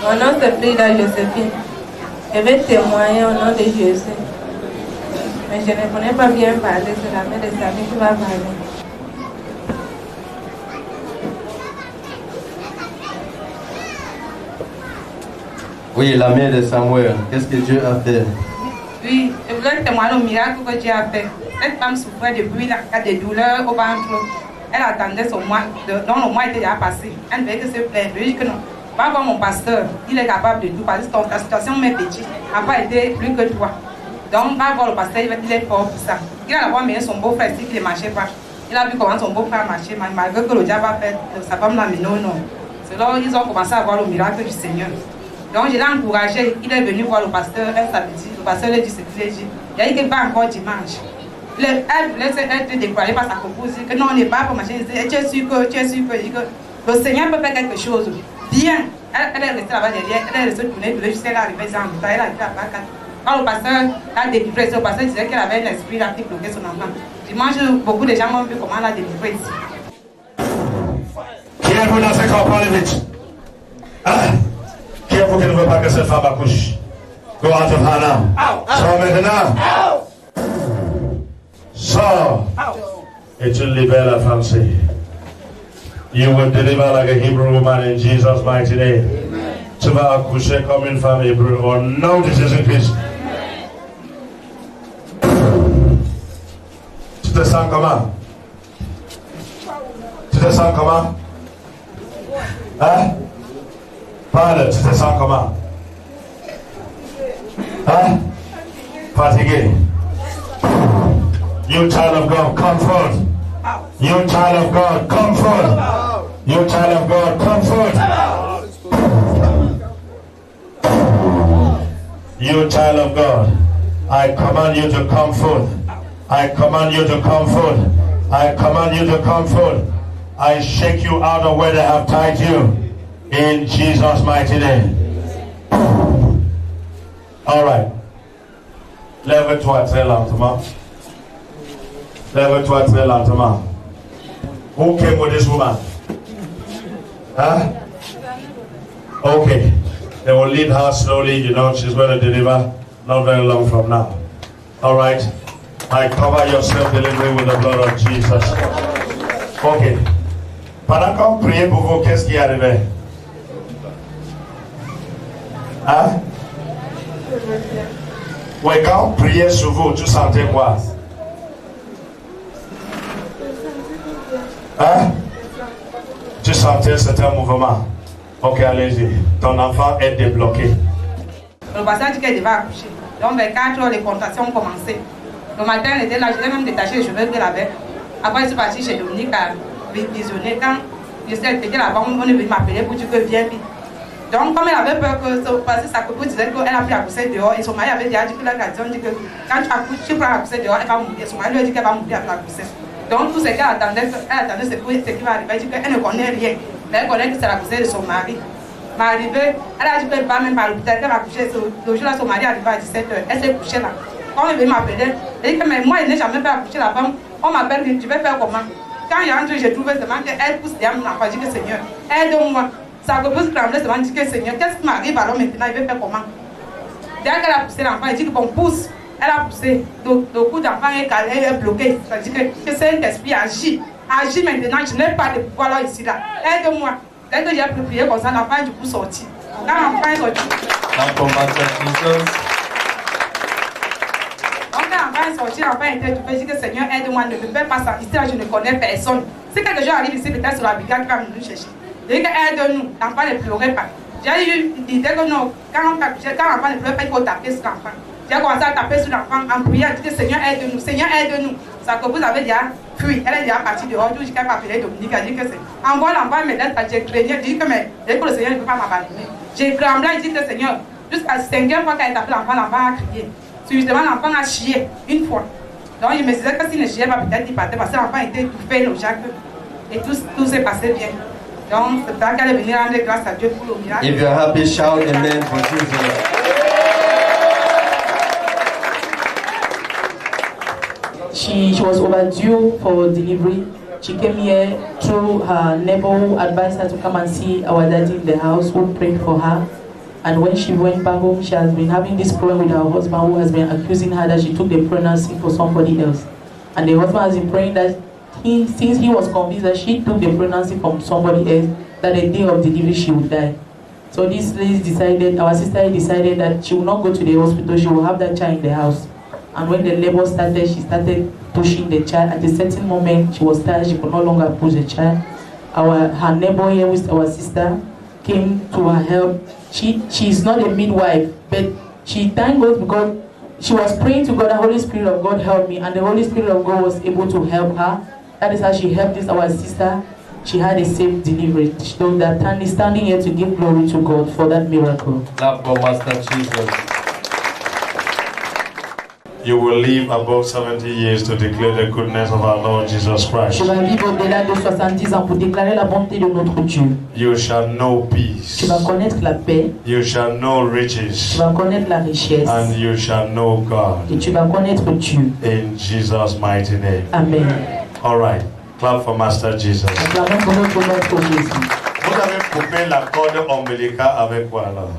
Mon nom c'est Frida Joséphine. Je vais témoigner au nom de Jésus. Mais je ne connais pas bien parler, c'est la mère de Samy qui va parler. Oui, la mère de Samuel, qu'est-ce que Dieu a fait? Oui, je voulais témoigner au miracle que Dieu a fait. Cette femme souffrait depuis des douleurs au ventre. Elle attendait son mois, dont le mois était déjà passé. Elle ne devait que se plaindre. Je lui ai dit que non, va voir mon pasteur, il est capable de tout. Parce que ta situation, mes petits, n'a pas été plus que toi. Donc, va voir le pasteur, il est fort pour ça. Il a d'abord mené son beau-frère ici qui ne marchait pas. Il a vu comment son beau-frère marchait, malgré que le diable a fait, sa femme l'a mené au nom. C'est là qu'ils ont commencé à voir le miracle du Seigneur. Donc, je l'ai encouragé, il est venu voir le pasteur un samedi. Le pasteur lui a dit ce qu'il a dit. Il a dit qu'il va encore dimanche. Elle voulait être découragée par sa copine, que non, on n'est pas pour machin. Tu es sûr que le Seigneur peut faire quelque chose. Bien. Elle est restée là-bas derrière, elle est restée tournée, jusqu'à l'arrivée en retard, elle a été là-bas. Quand le pasteur a délivré, le pasteur disait qu'elle avait l'esprit là qui bloquait son enfant. Dimanche, beaucoup de gens m'ont vu comment elle a délivré ici. Qui est vous dans ce corps, parlez vite. Qui est vous qui ne veut pas que cette femme accouche? Go out of her now. Sors maintenant. Sors. Et tu libères la femme. You will deliver like a Hebrew woman in Jesus' mighty name. Tu vas accoucher comme une femme hébreu au nom de Jésus-Christ. Tu te sens comment? Tu te sens comment? Hein? Parle, tu te sens comment? Hein? Fatigué. You child of God, come forth. You child of God, come forth. You child of God, come forth. You child of God, I command you to come forth. I command you to come forth. I command you to come forth. I shake you out of where they have tied you. In Jesus' mighty name. All right. Lève-toi très lentement. Lève-toi très lentement. Who came with this woman? Huh? Okay. They will lead her slowly, you know, she's going to deliver not very long from now. All right. I cover your self-delivery with the blood of Jesus. Okay. Pendant qu'on priait pour vous, qu'est-ce qui est arrivé? Hein? Oui, quand on priait sur vous, tu sentais quoi? Hein? Tu sentais certains mouvements. Ok, allez-y. Ton enfant est débloqué. Le passage dit qu'elle devait accoucher. Donc, vers 4 heures, les contractions ont commencé. Le matin, elle était là, je l'ai même détaché les cheveux qu'elle avait. Après, je suis partie chez Dominique à visionner. Quand je sais qu'elle était là-bas, on est venu m'appeler pour dire que viens vite. Donc, comme elle avait peur que sa copine disait qu'elle a pris accoucher dehors, et son mari avait déjà dit que la tradition dit que quand tu accouches, tu prends accoucher dehors, elle va mourir. Son mari lui a dit qu'elle va mourir avec l'accoucher. Donc, tout ce qu'elle attendait, c'est ce qui va arriver. Elle dit qu'elle ne connaît rien. Mais elle connaît que c'est l'accoucher de son mari. Elle est arrivée, elle a dit qu'elle va même par l'hôpital, qu'elle va coucher. Le jour là, son mari est arrivé à 17h. Elle s'est couchée là. Quand elle est venue m'appeler, elle dit que mais moi, je n'ai jamais fait accoucher la femme. On m'appelle, tu vais faire comment? Quand il y a un truc, j'ai trouvé seulement qu'elle pousse derrière mon enfant. Je dis que Seigneur, aide-moi. Ça repose trembler seulement, dit que Seigneur, qu'est-ce qui m'arrive alors maintenant? Il veut faire comment? Dès qu'elle a poussé l'enfant, elle dit que bon, pousse. Elle a poussé. Le coup d'enfant est bloqué. Ça dit que cet esprit agit. Agis maintenant, je n'ai pas de pouvoir là ici là. Aide-moi. Dès que j'ai prié comme ça, l'enfant est du coup sorti. Quand l'enfant est sorti. Dans ton baptême, Sorti, l'enfant était tout petit, que Seigneur aide-moi, ne me fais pas ça. Ici, là, je ne connais personne. Si quelque chose arrive ici, peut-être sur la brigade qui va nous chercher. Je dis que aide-nous, l'enfant ne pleurait pas. J'ai eu l'idée que non, quand l'enfant ne pleure pas, il faut taper sur l'enfant. J'ai commencé à taper sur l'enfant en priant, je dis que Seigneur aide-nous, Seigneur aide-nous. Sa copine avait déjà fui, elle est déjà partie dehors, tout jusqu'à m'appeler Dominique, elle dit que c'est. Envoie l'enfant, mais laisse pas, j'ai craigné, je dis que mais, dès que le Seigneur ne peut pas m'abandonner. J'ai tremblé, je dis que Seigneur, jusqu'à la 5e fois qu'elle a tapé l'enfant a crié. Justement, l'enfant a chié une fois. Donc, je me disais que s'il ne chiait pas, peut-être il partait parce que l'enfant était étouffé, le Jacques. Et tout s'est passé bien. Donc, c'est ça qu'elle est venue rendre grâce à Dieu pour le miracle. if you're happy, shout amen for Jesus. She was overdue for delivery. She came here through her neighbor who advised her to come and see our daddy in the house, who prayed for her. And when she went back home, she has been having this problem with her husband, who has been accusing her that she took the pregnancy for somebody else. And the husband has been praying that since he was convinced that she took the pregnancy from somebody else, that the day of delivery she would die. So this lady decided, our sister decided that she will not go to the hospital, she will have that child in the house. And when the labor started, she started pushing the child. At a certain moment, she was tired, she could no longer push the child. Her neighbor here with our sister came to her help. She is not a midwife, but she thanked God because she was praying to God, the Holy Spirit of God help me, and the Holy Spirit of God was able to help her. That is how she helped our sister. She had a safe delivery. So that is standing here to give glory to God for that miracle. Clap for Master Jesus. You will live above 70 years to declare the goodness of our Lord Jesus Christ. Tu vas vivre au-delà de 70 ans pour déclarer la bonté de notre Dieu. You shall know peace. Tu vas connaître la paix. You shall know riches. Tu vas connaître la richesse. And you shall know God. Et tu vas connaître Dieu. In Jesus' mighty name. Amen. All right. Clap for Master Jesus. Acclamons pour notre Maître Jésus. Vous avez coupé la corde ombilicale avec quoi alors?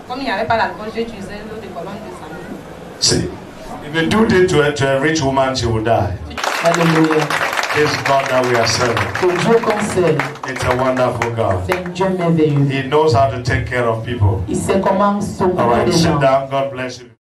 Comme il n'y avait pas l'alcool, j'ai utilisé l'eau de colonne de sang. See, if you do this to a rich woman, she will die. Alléluia. This God that we are serving. C'est Dieu qu'on sert. It's a wonderful God. C'est un Dieu merveilleux. He knows how to take care of people. Il sait comment All s'occuper right, des sit gens. down. God bless you.